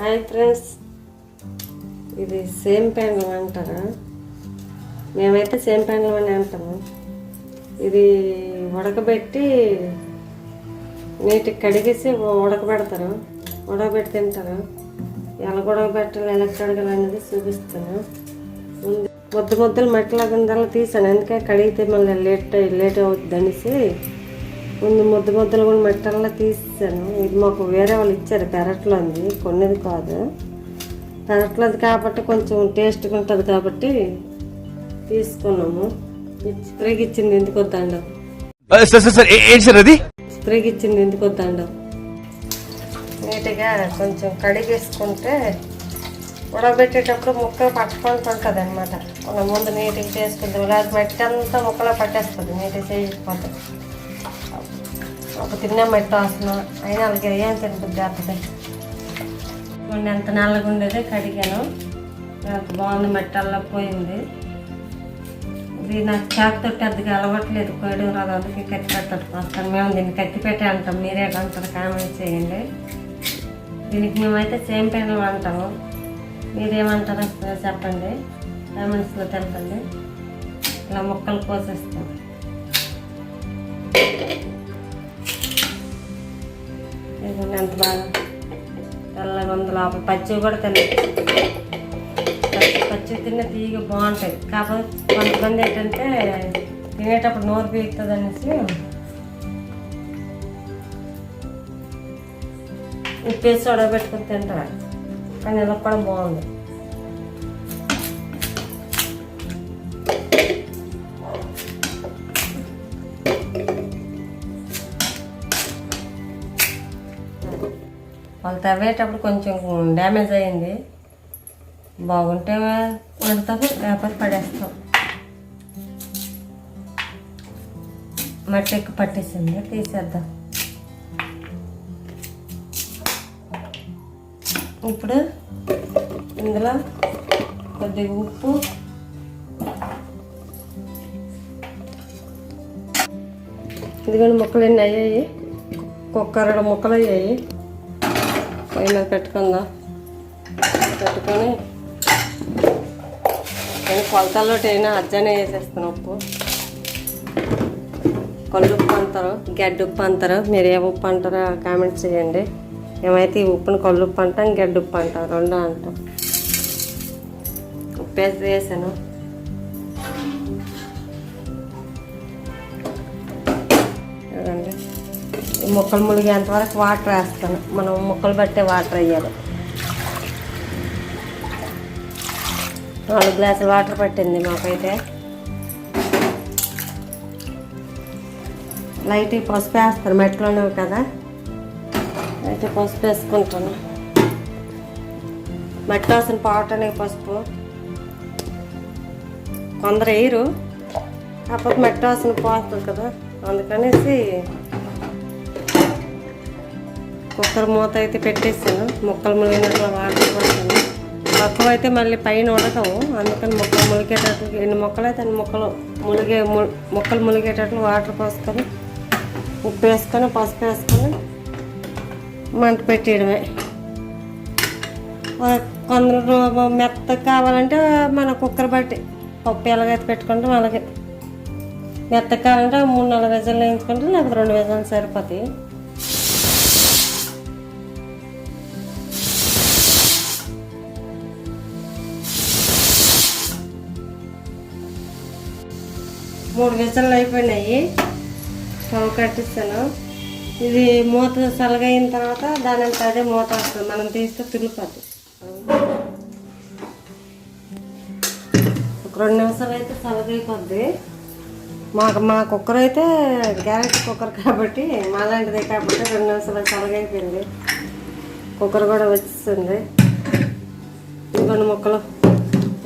Hi friends, ఇది same పెండలం అంటారా? మేమైతే సేమ్ పెండలం అని అంటాము. ఇది ఉడకబెట్టి నీటికి కడిగేసి ఉడకబెడతారు. ఉడకబెట్టి తింటారు. ఎలా ఉడకబెట్టాలి, ఎలా కడగాలి అనేది చూపిస్తాను. ముద్దలు మట్టిలాగా తీసాను, ఎందుకంటే కడిగితే మళ్ళీ లేట్ అవుతుంది అనేసి ముందు ముద్దలు కూడా మట్టల్లా తీసాను. ఇది మాకు వేరే వాళ్ళు ఇచ్చారు, పెరట్లో ఉంది, కొన్నిది కాదు. పెరట్లోది కాబట్టి కొంచెం టేస్ట్గా ఉంటుంది కాబట్టి తీసుకున్నాము. స్ప్రేకి ఇచ్చింది ఎందుకు వద్దండం, స్ప్రేకి ఇచ్చింది ఎందుకు వద్దండం. నీట్గా కొంచెం కడిగేసుకుంటే ఉడకబెట్టేటప్పుడు ముక్కలు పట్టుకుంటుంటుంది అనమాట. మనం ముందు నీట్గా చేసుకుంటాం, ఇలా మట్టి అంతా ముక్కలో పట్టేస్తుంది నీట్గా చేయకపోతే. ఒక తిన్న మట్టి వాసన అయినా వాళ్ళకి ఏం తినబుద్ధి అవుతుంది. ఎంత నల్లగా ఉండేది కడిగాను, ఎంత బాగుంది, మట్టి అల్లా పోయింది. ఇది నాకు చేపతో పెద్దగా అలవట్లేదు, కోయడం రాదు, అందుకే కత్తి పెట్టట్టు వస్తాను. మేము దీన్ని కత్తి పెట్టే అంటాం, మీరే అంటారు కామెంట్ చేయండి. దీనికి మేమైతే సేమ్ పెండలం అంటాము, మీరేమంటారో చెప్పండి, కామెంట్స్లో తెలపండి. ఇలా ముక్కలు కోసేస్తాం. ఎంత బాగా తెల్లగా ఉంది, లోపల పచ్చివి కూడా తినచ్చు. పచ్చి తిన్న తీగ బాగుంటాయి. కాకపోతే కొంతమంది ఏంటంటే తినేటప్పుడు నోరు పీకుతుంది అనేసి ఉప్పేసి ఉడకబెట్టుకుని తింటారు, కానీ ఇలా కూడా బాగుంది. వాళ్ళు తవ్వేటప్పుడు కొంచెం డ్యామేజ్ అయ్యింది, బాగుంటే వండుతాము, లేకపోతే పడేస్తాం. మట్టి ఎక్కువ పట్టేసింది, తీసేద్దాం. ఇప్పుడు ఇందులో కొద్దిగా ఉప్పు, ఇదిగోండి ముక్కలు ఎన్ని అయ్యాయి, కుక్కర ముక్కలు అయ్యాయి. పొయ్యి మీద పెట్టుకుందాం. పెట్టుకొని నేను కొలతల్లో అయినా అజ్జానే వేసేస్తాను. ఉప్పు, కల్లుప్పు అంటారు, గడ్డ ఉప్పు అంటారు, మీరు ఏ ఉప్పు అంటారో కామెంట్ చేయండి. మేమైతే ఈ ఉప్పుని కల్లుప్పు అంటాం, గడ్డ ఉప్పు అంటాం, రెండు అంటాం. ఉప్పు వేసాను. చూడండి, ఈ ముక్కలు ములిగేంత వరకు వాటర్ వేస్తాను. మనం ముక్కలు బట్టే వాటర్ వేయాలి. 4 గ్లాసులు వాటర్ పట్టింది మాకైతే. లైట్ పసుపు వేస్తాను, మెట్లోనే కదా, అయితే పసుపు వేసుకుంటాను. మట్టి వాసన పోవటానికి పసుపు కొందరు వేయరు, కాకపోతే మట్టి వాసన పోతుంది కదా, అందుకనేసి కుక్కర్ మూత అయితే పెట్టేసాను. ముక్కలు ములిగినట్లు వాటర్ పోసాను. తక్కువ అయితే మళ్ళీ పైన ఉడకవు, అందుకని ముక్కలు ములిగేటట్లు, ఎన్ని మొక్కలు అయితే అన్ని ముక్కలు ములిగేటట్లు వాటర్ పోసుకొని ఉప్పు వేసుకొని పసుపు వేసుకొని మంట పెట్టేయడమే. కొందరు మెత్తగా కావాలంటే మన కుక్కర్ బట్టి పప్పు ఎలాగైతే పెట్టుకుంటాం అలాగే. మెత్తగా కావాలంటే 3-4 విజలు వేయించుకుంటే, లేకపోతే 2 విజలు సరిపోతాయి. మూడు విజలు అయిపోయినాయి, స్టవ్ కట్టిస్తాను. ఇది మూత సలగైన తర్వాత దాని అంతా అదే మూత వస్తుంది, మనం తీస్తే తిరిగిపోద్ది. ఒక 2 నిమిషాలు అయితే సలగైపోద్ది. మా కుక్కర్ అయితే గ్యారెంటీ కుక్కర్ కాబట్టి, మాలాంటిదే కాబట్టి 2 నిమిషాలు సలగైపోయింది. కుక్కర్ కూడా వచ్చింది. ఇంకొన్ని ముక్కలు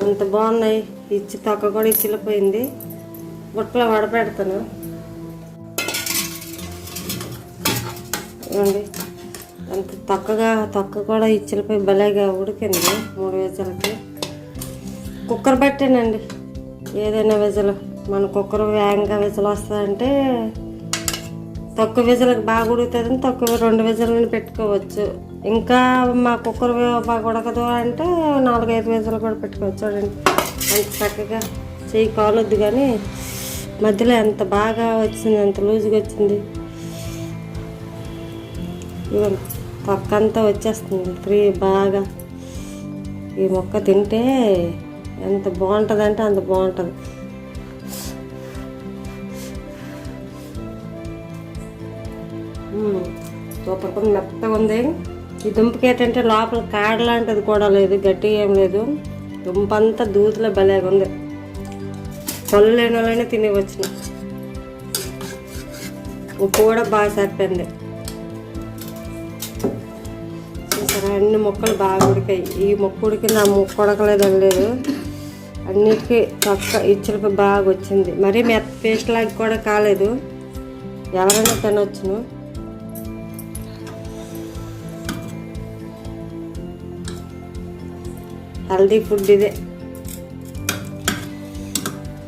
అంత బాగున్నాయి, ఇచ్చి తొక్క కూడా ఇచ్చిపోయింది. బుట్టలో వడపెడతాను. ఇవ్వండి, అంత తొక్క కూడా ఇచ్చిపోయి భలేగా ఉడికింది 3 విజలకి. కుక్కర్ బట్టేనండి ఏదైనా విజలు. మన కుక్కర్ వేగంగా విజలు వస్తుందంటే తక్కువ విజలకు బాగా ఉడుకుతుందని తక్కువ 2 విజలని పెట్టుకోవచ్చు. ఇంకా మా కుక్కర్ బాగా ఉడకదు అంటే 4-5 విజులు కూడా పెట్టుకోవచ్చు. చూడండి అంత చక్కగా చెయ్యి కాలొద్దు, కానీ మధ్యలో ఎంత బాగా వచ్చింది, ఎంత లూజ్గా వచ్చింది. ఇవ్వండి పక్కంతా వచ్చేస్తుంది ఫ్రీ బాగా. ఈ మొక్క తింటే ఎంత బాగుంటుంది అంటే అంత బాగుంటుంది. సూపర్ కూడా మెత్తగా ఉంది. ఈ దుంపకి ఏంటంటే లోపల కాడ లాంటిది కూడా లేదు, గట్టిగా ఏం లేదు. దుంప అంతా దూతులో భలేగా ఉంది. పళ్ళు లేని వాళ్ళనే తినేవచ్చును. ఉప్పు కూడా బాగా సరిపోయింది. చూసారా అన్ని మొక్కలు బాగా ఉడికాయి. ఈ మొక్క ఉడికింది, ఆ మొక్క ఉడకలేదు అని లేదు. అన్నిటికీ చక్క ఇచ్చులకి బాగా వచ్చింది. మరీ మెత్త పేస్ట్ లాగా కూడా కాలేదు, ఎవరైనా తినవచ్చును. హెల్దీ ఫుడ్ ఇదే.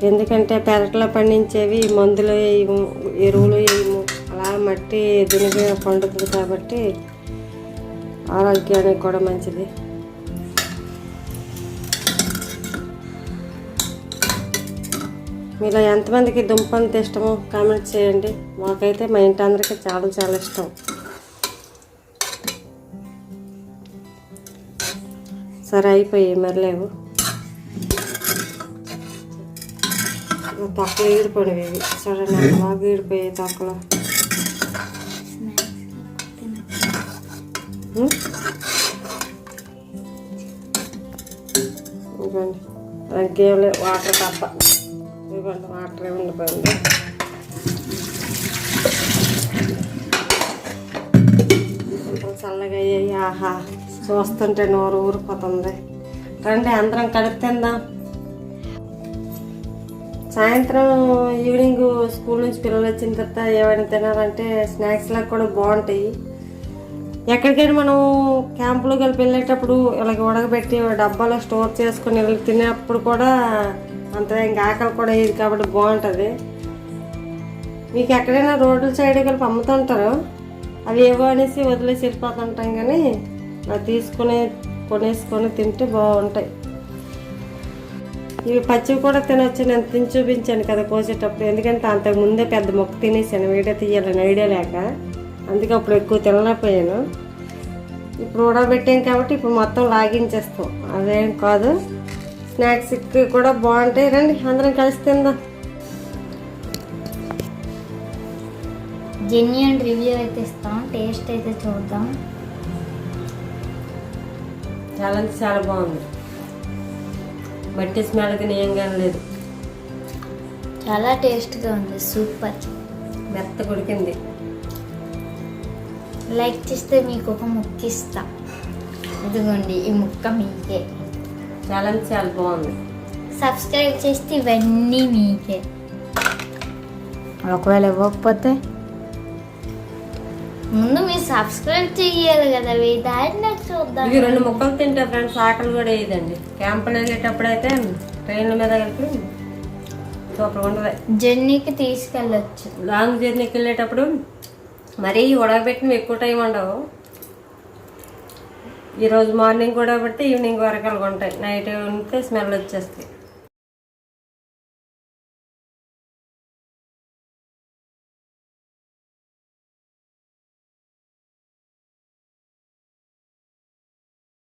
ఎందుకంటే పెరట్లో పండించేవి మందులు వేయము, ఎరువులు వేయము, అలా మట్టి దునిగా పండుతుంది కాబట్టి ఆరోగ్యానికి కూడా మంచిది. మీలో ఎంతమందికి దుంప అంత ఇష్టమో కామెంట్ చేయండి. మాకైతే మా ఇంటి అందరికీ చాలా చాలా ఇష్టం. సరే అయిపోయాయి మరి లేవు. తొక్కలు ఈడిపోయినవి ఇవి. చూడండి నాకు బాగా ఈడిపోయాయి తొక్కలు. ఇవ్వండి ఇంకేం లేదు, వాటర్ తప్ప. ఇవ్వండి వాటర్ ఉండిపోయింది. చల్లగా అయ్యాయి. ఆహా చూస్తుంటే నోరు ఊరిపోతుంది. రండి అందరం కలిపి తిందాం. సాయంత్రం ఈవినింగ్ స్కూల్ నుంచి పిల్లలు వచ్చిన తర్వాత ఏమైనా తినాలంటే స్నాక్స్ లాగా కూడా బాగుంటాయి. ఎక్కడికైనా మనం క్యాంపులోకి వెళ్ళేటప్పుడు ఇలాగ ఉడకబెట్టి డబ్బాలో స్టోర్ చేసుకుని వెళ్ళి తినేటప్పుడు కూడా అంత ఇంకా ఆకలి కూడా ఇది కాబట్టి బాగుంటుంది. మీకు ఎక్కడైనా రోడ్ల సైడ్ కలిపి అమ్ముతుంటారు, అవి ఏవో అనేసి వదిలేసి వెళ్ళిపోతుంటాం, కానీ అవి కొనేసుకొని తింటే బాగుంటాయి. ఇవి పచ్చివి కూడా తినొచ్చు. నేను తిని చూపించాను కదా కోసేటప్పుడు, ఎందుకంటే అంతకుముందే పెద్ద మొక్క తినేసాను, వీడియో తీయాలని ఐడియా లేక, అందుకే అప్పుడు ఎక్కువ తినలేకపోయాను. ఇప్పుడు ఉడకబెట్టాం కాబట్టి ఇప్పుడు మొత్తం లాగించేస్తాం, అదేం కాదు. స్నాక్స్కి కూడా బాగుంటాయి. రండి అందరం కలిసి తిందాం. జెన్యూన్ రివ్యూ అయితే ఇస్తాం, టేస్ట్ అయితే చూద్దాం. చాలా చాలా బాగుంది. బట్టి స్మెల్ కానీ ఏం కానీ లేదు, చాలా టేస్ట్గా ఉంది. సూపర్ మెత్త ఉడికింది. లైక్ చేస్తే మీకు ఒక ముక్క ఇస్తా. ఇదిగోండి ఈ ముక్క మీకే. చాలా చాలా బాగుంది. సబ్స్క్రైబ్ చేస్తే ఇవన్నీ మీకే. ఒకవేళ ఇవ్వకపోతే ముందు మీరు సబ్స్క్రైబ్ చెయ్యాలి కదా, దాన్ని నాకు చూద్దాం. ఇవి 2 ముక్కలు తింటే ఫ్రెండ్స్ ఆకలి కూడా వేయదండి. క్యాంపులు వెళ్ళేటప్పుడు అయితే ట్రైన్ల మీద కలిపి సూపర్ ఉంటుంది. జర్నీకి తీసుకెళ్ళచ్చు. లాంగ్ జర్నీకి వెళ్ళేటప్పుడు మరీ ఉడకబెట్టినవి ఎక్కువ టైం ఉండవు. ఈరోజు మార్నింగ్ కూడా పెడితే ఈవినింగ్ వరకు ఉంటాయి, నైట్ ఉంటే స్మెల్ వచ్చేస్తాయి.